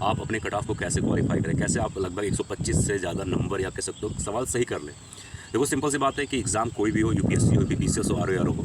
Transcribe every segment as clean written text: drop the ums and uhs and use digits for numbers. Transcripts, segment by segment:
आप अपने cut off को कैसे क्वालिफाई करें, कैसे आप लगभग 125 से ज़्यादा नंबर या कह सकते हो सवाल सही कर लें। देखो सिंपल सी बात है कि एग्ज़ाम कोई भी हो, यूपीएससी हो, बीपीसीएस हो, आरओ हो,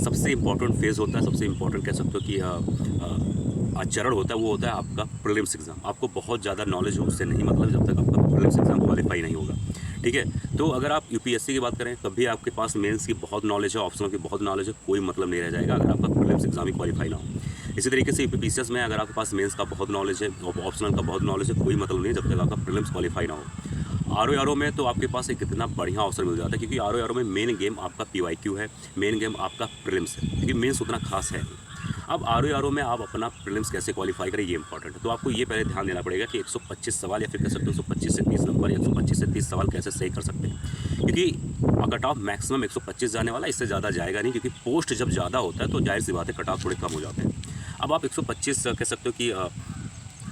सबसे इम्पोर्टेंट फेज़ होता है, सबसे इम्पोर्टेंट कह सकते हो कि चरण होता है, वो होता है आपका प्रीलिम्स एग्ज़ाम। आपको बहुत ज़्यादा नॉलेज हो उससे नहीं मतलब जब तक आपका प्रीलिम्स एग्ज़ाम क्वालिफाई नहीं होगा, ठीक है। तो अगर आप यूपीएससी की बात करें, कभी आपके पास मेंस की बहुत नॉलेज है, ऑप्शनल की बहुत नॉलेज है, कोई मतलब नहीं रह जाएगा अगर आपका प्रीलिम्स एग्ज़ाम ही क्वालिफाई ना हो। इसी तरीके से यूपीपीसीएस में अगर आपके पास मेंस का बहुत नॉलेज है, ऑप्शनल का बहुत नॉलेज है, कोई मतलब नहीं जब तक आपका प्रीलिम्स क्वालिफाई ना हो। आरओ में तो आपके पास एक इतना बढ़िया अवसर मिल जाता है, क्योंकि आरओ में मेन गेम आपका पीवाईक्यू है, मेन गेम आपका प्रीलिम्स है, क्योंकि मेंस उतना खास है नहीं। अब आरओ में आप अपना प्रीलिम्स कैसे क्वालिफाई करें, ये इंपॉर्टेंट है। तो आपको ये पहले ध्यान देना पड़ेगा कि 125 सवाल या फिर कह सकते हो 125 से 30 नंबर या 125 से 30 सवाल कैसे सही कर सकते हैं, क्योंकि कट ऑफ मैक्सिमम 125 जाने वाला, इससे ज़्यादा जाएगा नहीं, क्योंकि पोस्ट जब ज़्यादा होता है तो जाहिर सी बात है कट ऑफ थोड़े कम हो जाते हैं। अब आप 125 कह सकते हो कि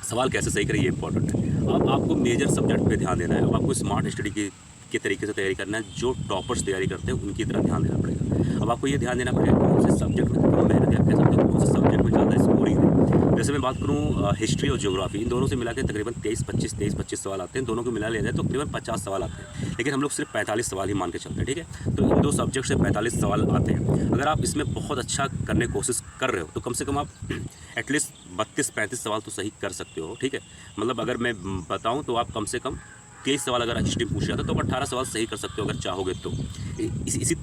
सवाल कैसे सही करें, ये इंपॉर्टेंट है। अब आपको मेजर सब्जेक्ट पे ध्यान देना है। अब आपको स्मार्ट स्टडी के तरीके से तैयारी करना है, जो टॉपर्स तैयारी करते हैं उनकी तरह ध्यान देना पड़ेगा। अब आपको ये ध्यान देना पड़ेगा कौन से सब्जेक्ट में कम मेहनत या कह सकते हो कौन से सब्जेक्ट में ज़्यादा स्कोरिंग है। जैसे मैं बात करूँ हिस्ट्री और ज्योग्राफी, इन दोनों से मिला के तकरीबन 23-25 सवाल आते हैं। दोनों को मिला लिया जाए तो तकरीबन 50 सवाल आते हैं, लेकिन हम लोग सिर्फ 45 सवाल ही मान के चलते हैं, ठीक है। तो इन दो सब्जेक्ट से 45 सवाल आते हैं। अगर आप इसमें बहुत अच्छा करने की कोशिश कर रहे हो तो कम से कम आप एटलीस्ट 32-35 सवाल तो सही कर सकते हो, ठीक है। मतलब अगर मैं बताऊं तो आप कम से कम 23 सवाल अगर हिस्ट्री में पूछ जाता तो आप 18 सवाल सही कर सकते हो अगर चाहोगे तो।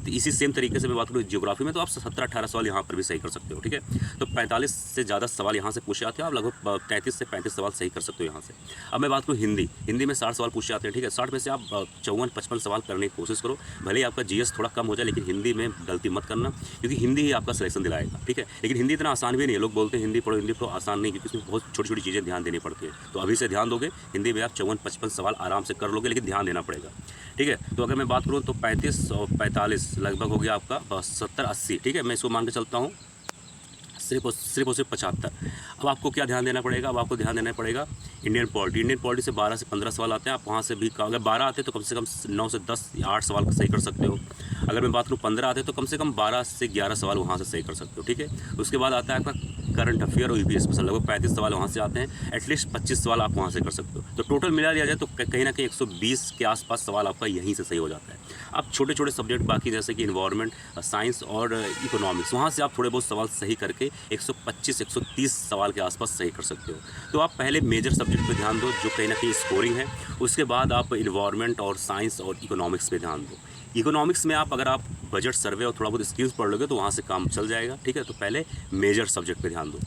इसी सेम तरीके से मैं बात करूँ ज्योग्राफी में, तो आप 17-18 सवाल यहाँ पर भी सही कर सकते हो, ठीक है। तो 45 से ज़्यादा सवाल यहाँ से पूछे जाते हैं, आप लगभग 33 से 35 सवाल सही कर सकते हो यहाँ से। अब मैं बात करूँ हिंदी में 60 सवाल पूछे जाते हैं, ठीक है। 60 में से आप 54-55 सवाल करने की कोशिश करो। भले ही आपका जीएस थोड़ा कम हो जाए, लेकिन हिंदी में गलती मत करना, क्योंकि हिंदी ही आपका सिलेक्शन दिलाएगा, ठीक है। लेकिन हिंदी इतना आसान भी नहीं है। लोग बोलते हैं हिंदी पढ़ो आसान नहीं, क्योंकि इसमें बहुत छोटी छोटी चीज़ें ध्यान देनी पड़ती है। तो अभी से ध्यान दोगे, हिंदी में आप 54-55 सवाल आराम से कर लोगे, लेकिन ध्यान देना पड़ेगा, ठीक है। तो अगर मैं बात करूँ तो 35 और 45 लगभग हो गया आपका 70-80, ठीक है। मैं इसको मान के चलता हूँ सिर्फ और सिर्फ 75। अब आपको क्या ध्यान देना पड़ेगा, अब आपको ध्यान देना पड़ेगा इंडियन पॉलिटी से 12 से 15 सवाल आते हैं। आप वहाँ से भी अगर 12 आते हैं तो कम से कम 9 से 10 या 8 सवाल सही कर सकते हो। अगर मैं बात करूँ 15 आते हैं तो कम से कम 12 से 11 सवाल वहाँ से सही कर सकते हो, ठीक है। उसके बाद आता है आपका करंट अफेयर और यूपी स्पेशल, लगभग 35 सवाल वहाँ से आते हैं। एटलीस्ट 25 सवाल आप वहाँ से कर सकते हो। तो टोटल मिला लिया जाए तो कहीं ना कहीं 120 के आसपास सवाल आपका यहीं से सही हो जाता है। अब छोटे छोटे सब्जेक्ट बाकी जैसे कि इन्वायरमेंट, साइंस और इकोनॉमिक्स, वहाँ से आप थोड़े बहुत सवाल सही करके 125-130 सवाल के आसपास सही कर सकते हो। तो आप पहले मेजर सब्जेक्ट पे ध्यान दो जो कहीं ना कहीं स्कोरिंग है, उसके बाद आप इन्वायरमेंट और साइंस और इकोनॉमिक्स पे ध्यान दो। इकोनॉमिक्स में अगर आप बजट सर्वे और थोड़ा बहुत स्किल्स पढ़ लोगे तो वहाँ से काम चल जाएगा, ठीक है। तो पहले मेजर सब्जेक्ट पे ध्यान दो।